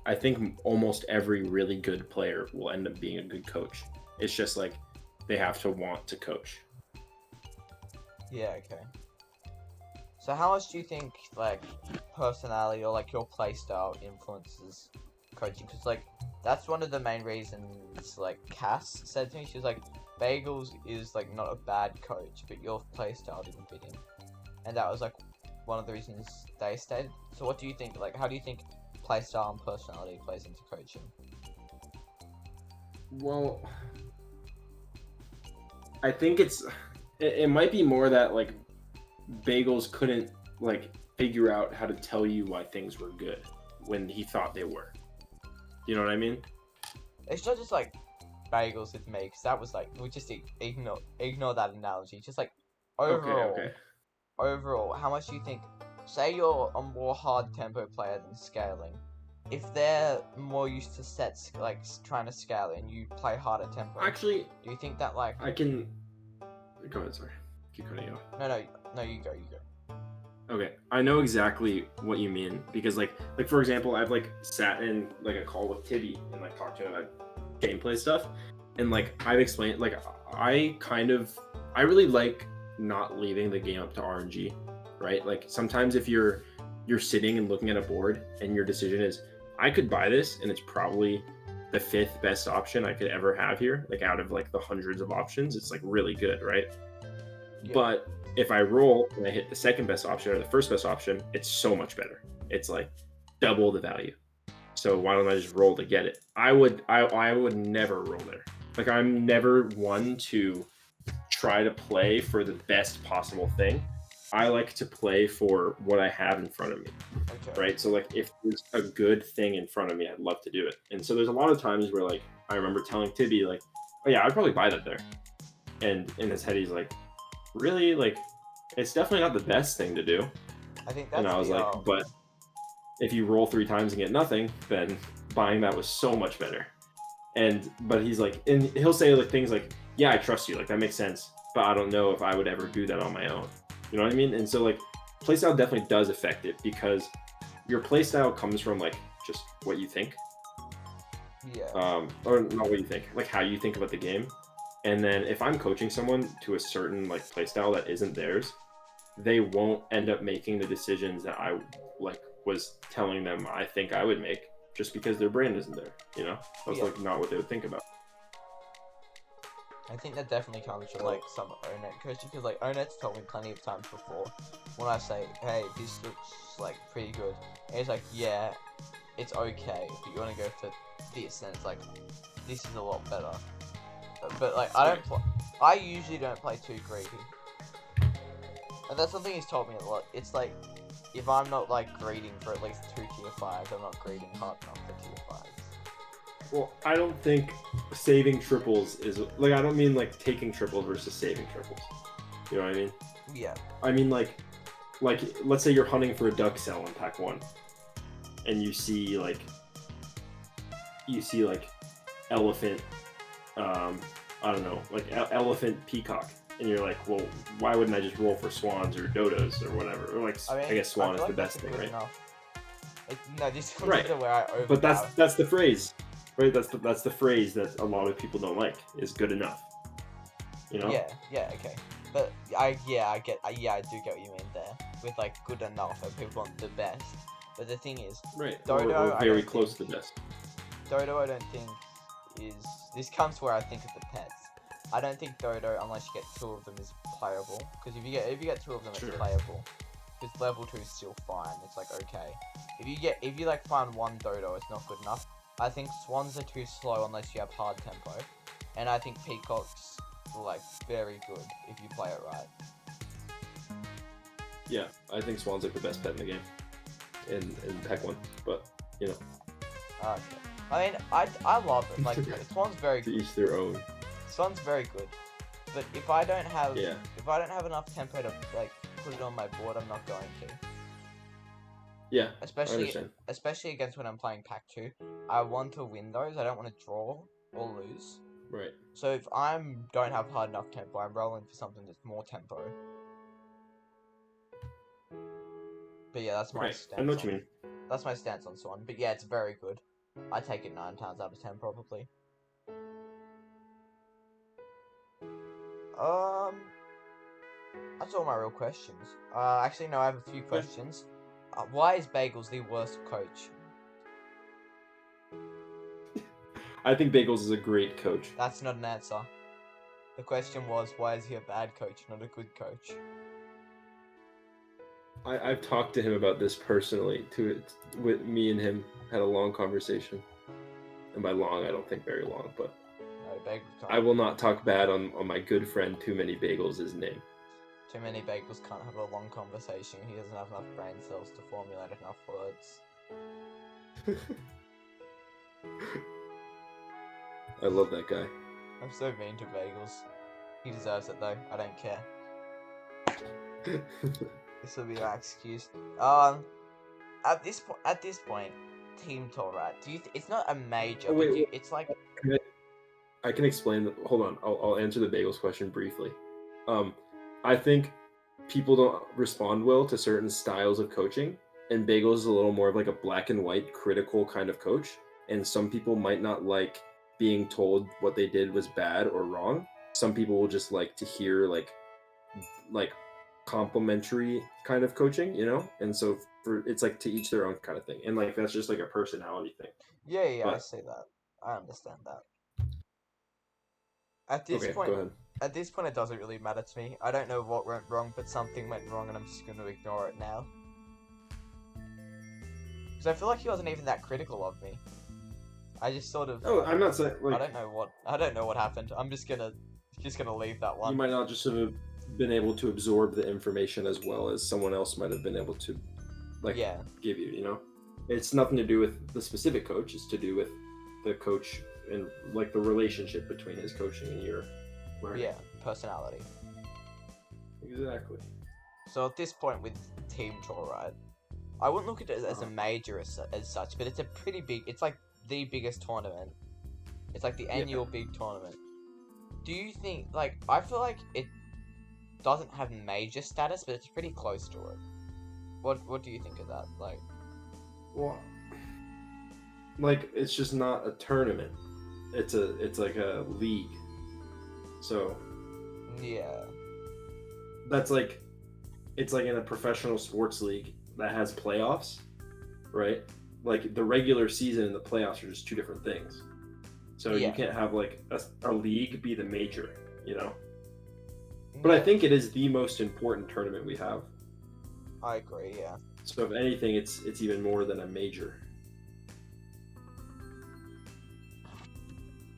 I think almost every really good player will end up being a good coach. It's just they have to want to coach. Yeah. Okay. So how much do you think personality or your playstyle influences coaching? Because that's one of the main reasons Cass said to me. She was Bagels is not a bad coach, but your playstyle didn't fit in, and that was one of the reasons they stated. So what do you think? How do you think playstyle and personality plays into coaching? Well, I think it might be more that Bagels couldn't figure out how to tell you why things were good when he thought they were. You know what I mean? It's not just Bagels with me, because that was we just ignore that analogy. Just overall. Okay. Overall, how much do you think, say you're a more hard tempo player than scaling, if they're more used to sets trying to scale and you play harder tempo, Actually, do you think that I can go ahead, sorry, keep cutting you off. No, you go. Okay, I know exactly what you mean, because for example, I've sat in a call with Tibby and talked to him about gameplay stuff, and I've explained I really like not leaving the game up to RNG, right? Sometimes if you're sitting and looking at a board and your decision is, I could buy this and it's probably the 5th best option I could ever have here, out of the hundreds of options, it's really good, right? Yeah. But if I roll and I hit the 2nd best option or the 1st best option, it's so much better. It's double the value. So why don't I just roll to get it? I would never roll there. I'm never one to try to play for the best possible thing. I like to play for what I have in front of me. Okay. Right? So if there's a good thing in front of me, I'd love to do it. And so there's a lot of times where I remember telling Tibby oh yeah, I'd probably buy that there. And in his head he's really? It's definitely not the best thing to do. I think that's And I was but if you roll 3 times and get nothing, then buying that was so much better. But he's and he'll say things yeah, I trust you, that makes sense, but I don't know if I would ever do that on my own. You know what I mean? And so playstyle definitely does affect it, because your playstyle comes from just what you think. Yeah. Or not what you think, how you think about the game. And then if I'm coaching someone to a certain playstyle that isn't theirs, they won't end up making the decisions that I was telling them I think I would make, just because their brain isn't there. You know, that's not what they would think about. I think that definitely comes from some Onet coaching, because Onet's told me plenty of times before when I say, hey, this looks pretty good, and he's yeah, it's okay, but you want to go for this, and it's this is a lot better. But I usually don't play too greedy, and that's something he's told me a lot. It's if I'm not greeding for at least 2 tier 5s, I'm not greeding hard enough for tier 5s. Well, I don't think saving triples is I don't mean taking triples versus saving triples. You know what I mean? Yeah. I mean let's say you're hunting for a duck cell in pack 1. and you see like elephant, I don't know, like elephant peacock, and you're like, well, why wouldn't I just roll for swans or dodos or whatever? Or like, I mean, I guess swan I is feel the like best that's thing, good right? enough. No, this comes Right. to where I overpower. But that's the phrase, right? That's the phrase that a lot of people don't like, is good enough. You know? Yeah, okay. But I do get what you mean there. With like good enough, and people want the best. But the thing is, Right. Dodo, or I very don't close think, to the best. Dodo, I don't think is. This comes to where I think of the pets. I don't think Dodo, unless you get 2 of them, is playable. Because if you get 2 of them, Sure. it's playable. Because level 2 is still fine. It's like okay. If you like find 1 Dodo, it's not good enough. I think swans are too slow unless you have hard tempo, and I think peacocks are like very good if you play it right. Yeah, I think swan's like the best pet in the game, in Pack 1, but you know. Okay. I mean, I love it. Like swan's very To good. each their own. Swan's very good. But if I don't have Yeah. enough tempo to like put it on my board, I'm not going to. Yeah, I Especially understand. especially against when I'm playing pack 2. I want to win those. I don't want to draw or lose. Right. So if I don't have hard enough tempo, I'm rolling for something that's more tempo. But yeah, that's my Right. stance. I know what you mean. That's my stance on Swan. But yeah, it's very good. I take it 9 times out of 10 probably. That's all my real questions. Actually no, I have a few questions. Why is Bagels the worst coach? I think Bagels is a great coach. That's not an answer. The question was, why is he a bad coach, not a good coach? I've talked to him about this personally. With me and him had a long conversation, and by long, I don't think very long, but No, Bagels can't. I will not talk bad on my good friend Too Many Bagels' name. Too many Bagels can't have a long conversation. He doesn't have enough brain cells to formulate enough words. I love that guy. I'm so mean to Bagels. He deserves it though. I don't care. This will be my excuse. At this point, Team Torrat. It's not a major, Oh, wait, it's like. I can explain. Hold on, I'll answer the Bagels question briefly. I think people don't respond well to certain styles of coaching, and Bagels is a little more of like a black and white critical kind of coach, and some people might not like being told what they did was bad or wrong. Some people will just like to hear like complimentary kind of coaching, you know? And so it's like to each their own kind of thing. And like that's just like a personality thing. Yeah, I But see that. I understand that. At this okay, point, go ahead. At this point, it doesn't really matter to me. I don't know what went wrong, but something went wrong, and I'm just going to ignore it now. Because I feel like he wasn't even that critical of me. I just sort of. Oh, I'm not saying like I don't know what happened. I'm just gonna leave that one. you might not just have been able to absorb the information as well as someone else might have been able to, like, give you. You know, it's nothing to do with the specific coach. It's to do with the coach and like the relationship between his coaching and your learning. Yeah, personality. Exactly. So at this point with Team Joyride, I wouldn't look at it as a major as such, but it's a pretty big. It's like the biggest tournament. It's like the annual big tournament. Do you think, like, I feel like it doesn't have major status, but it's pretty close to it. What do you think of that? Like, well, like it's just not a tournament. It's like a league. So yeah, that's like, it's like in a professional sports league that has playoffs, right? Like the regular season and the playoffs are just two different things. So you can't have like a league be the major, you know? But I think it is the most important tournament we have. I agree, yeah. So if anything, it's even more than a major.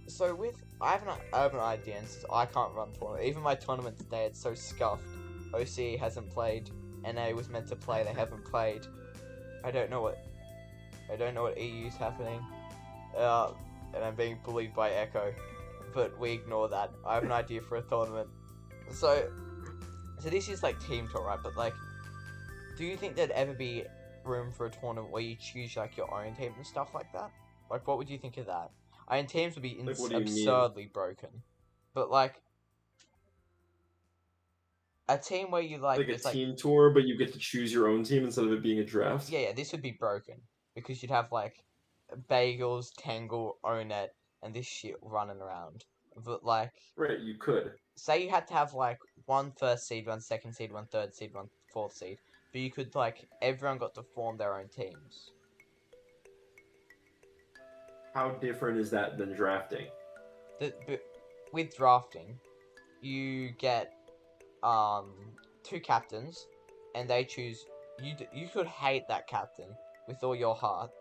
So I have an idea, and I can't run tournament. Even my tournament today, it's so scuffed. OC hasn't played. NA was meant to play, they haven't played. I don't know what EU's happening. And I'm being bullied by Echo. But we ignore that. I have an idea for a tournament. So this is like team tour, right? But like, do you think there'd ever be room for a tournament where you choose like your own team and stuff like that? Like, what would you think of that? I mean, teams would be Like, what do you mean? absurdly broken, but like a team where you like Like a it's like team tour, but you get to choose your own team instead of it being a draft? yeah, this would be broken because you'd have like Bagels, Tangle, Onet, and this shit running around. But like, Right, you could. say you had to have like one first seed, one second seed, one third seed, one fourth seed, but you could like everyone got to form their own teams. How different is that than drafting? But with drafting, you get um two captains, and they choose you could hate that captain with all your heart.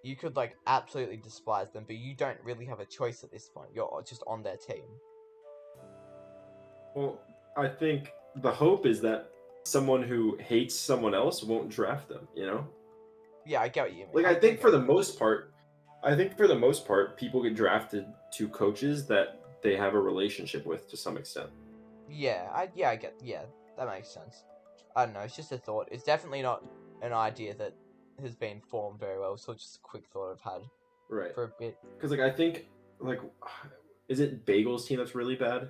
You could like absolutely despise them, but you don't really have a choice at this point. You're just on their team. Well, I think the hope is that someone who hates someone else won't draft them, you know? Yeah, I get what you mean. Like, I think for the most part, people get drafted to coaches that they have a relationship with to some extent. Yeah, I get. Yeah, that makes sense. I don't know. It's just a thought. It's definitely not an idea that has been formed very well. So just a quick thought I've had Right. for a bit. Because, like, I think, like, is it Bagel's team that's really bad?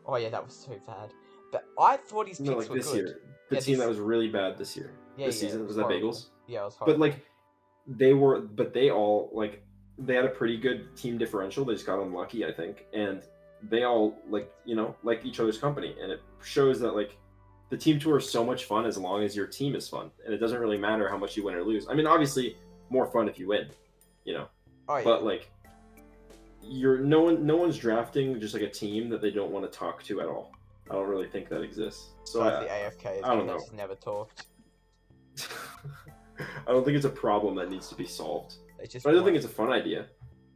Oh yeah, that was so bad. But I thought his No, picks like were this good. year. The Yeah, team that this. was really bad this year. Yeah, This yeah, it season. was Was that horrible. Bagels? Yeah, it was But, horrible. like, they all, like, they had a pretty good team differential. They just got unlucky, I think. And they all, like, like each other's company. And it shows that, like, the team tour is so much fun as long as your team is fun. And it doesn't really matter how much you win or lose. I mean, obviously, more fun if you win, you know? Oh yeah. But, like, no one's drafting just like a team that they don't want to talk to at all. I don't really think that exists. So Besides the AFKs, I don't that know. just never talked. I don't think it's a problem that needs to be solved. It's just. But I don't think it's a fun idea.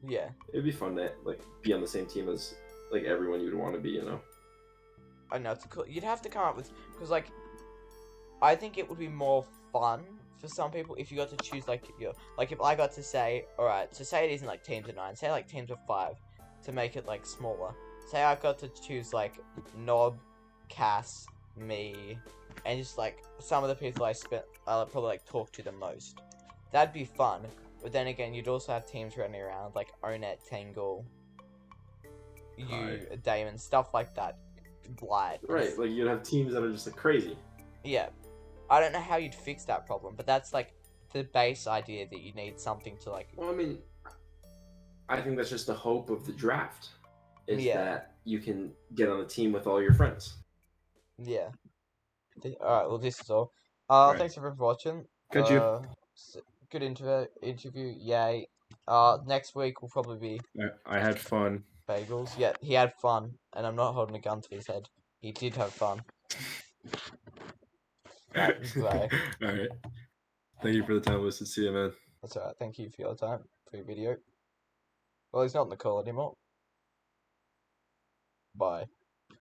Yeah. It'd be fun to like be on the same team as like everyone you'd want to be, you know. I know it's cool. You'd have to come up with because like, I think it would be more fun for some people if you got to choose like your like if I got to say all right, so say it isn't like teams of 9, say like teams of 5, to make it like smaller. Say I got to choose like Nob, Cass, me, and just like some of the people I probably like talk to the most. That'd be fun. But then again, you'd also have teams running around like Onet, Tangle, Damon, stuff like that. Blight. Right, like you'd have teams that are just like crazy. Yeah. I don't know how you'd fix that problem, but that's like the base idea that you need something to like. Well, I mean, I think that's just the hope of the draft, is that you can get on the team with all your friends. Yeah. Alright, well, this is all. Right. Thanks everyone for watching. Catch you. Good interview, yay. Next week will probably be I had fun. Bagels. Yeah, he had fun, and I'm not holding a gun to his head. He did have fun. Bye. Alright. Thank you for the time. Listen, see you, man. That's alright. Thank you for your time, for your video. Well, he's not in the call anymore. Bye.